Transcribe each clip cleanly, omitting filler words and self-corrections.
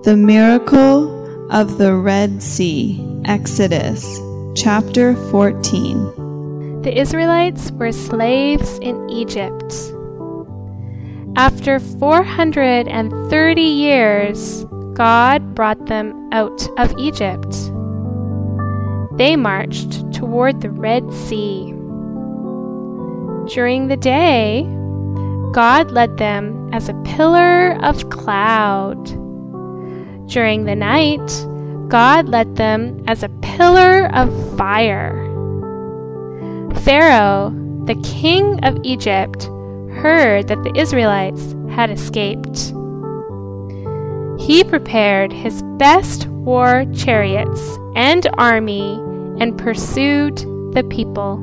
The miracle of the Red Sea, Exodus, chapter 14. The Israelites were slaves in Egypt. After 430 years, God brought them out of Egypt. They marched toward the Red Sea. During the day, God led them as a pillar of cloud. During the night, God led them as a pillar of fire. Pharaoh, the king of Egypt, heard that the Israelites had escaped. He prepared his best war chariots and army and pursued the people.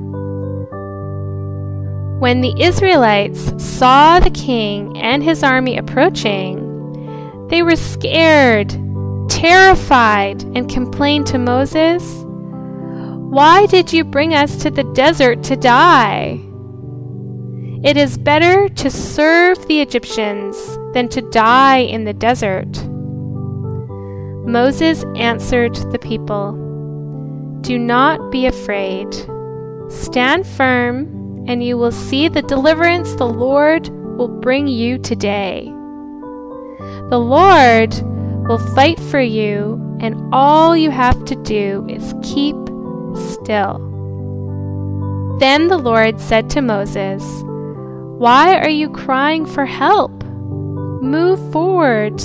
When the Israelites saw the king and his army approaching, they were scared, terrified, and complained to Moses, "Why did you bring us to the desert to die? It is better to serve the Egyptians than to die in the desert." Moses answered the people, "Do not be afraid. Stand firm, and you will see the deliverance the Lord will bring you today. The Lord will fight for you, and all you have to do is keep still." Then the Lord said to Moses, "Why are you crying for help? Move forward.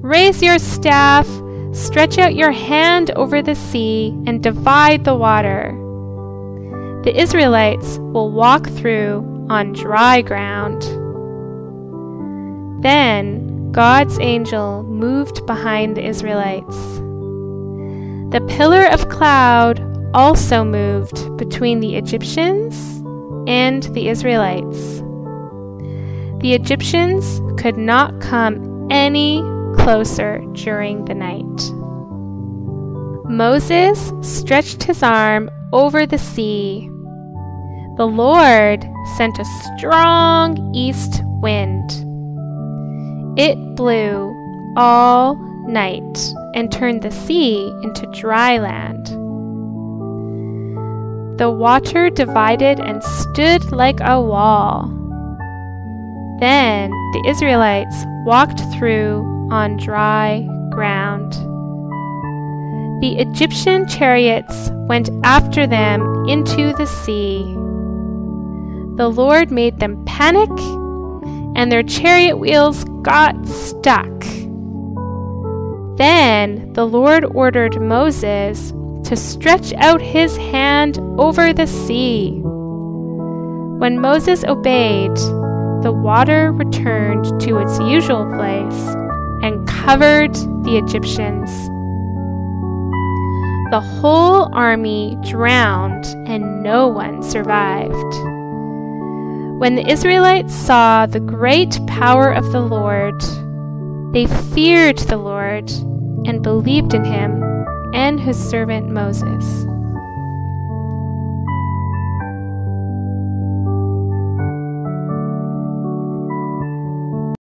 Raise your staff, stretch out your hand over the sea, and divide the water. The Israelites will walk through on dry ground." Then God's angel moved behind the Israelites. The pillar of cloud also moved between the Egyptians and the Israelites. The Egyptians could not come any closer during the night. Moses stretched his arm over the sea. The Lord sent a strong east wind. It blew all night and turned the sea into dry land. The water divided and stood like a wall. Then the Israelites walked through on dry ground. The Egyptian chariots went after them into the sea. The Lord made them panic, and their chariot wheels got stuck. Then the Lord ordered Moses to stretch out his hand over the sea. When Moses obeyed, the water returned to its usual place and covered the Egyptians. The whole army drowned and no one survived. When the Israelites saw the great power of the Lord, they feared the Lord and believed in him and his servant Moses.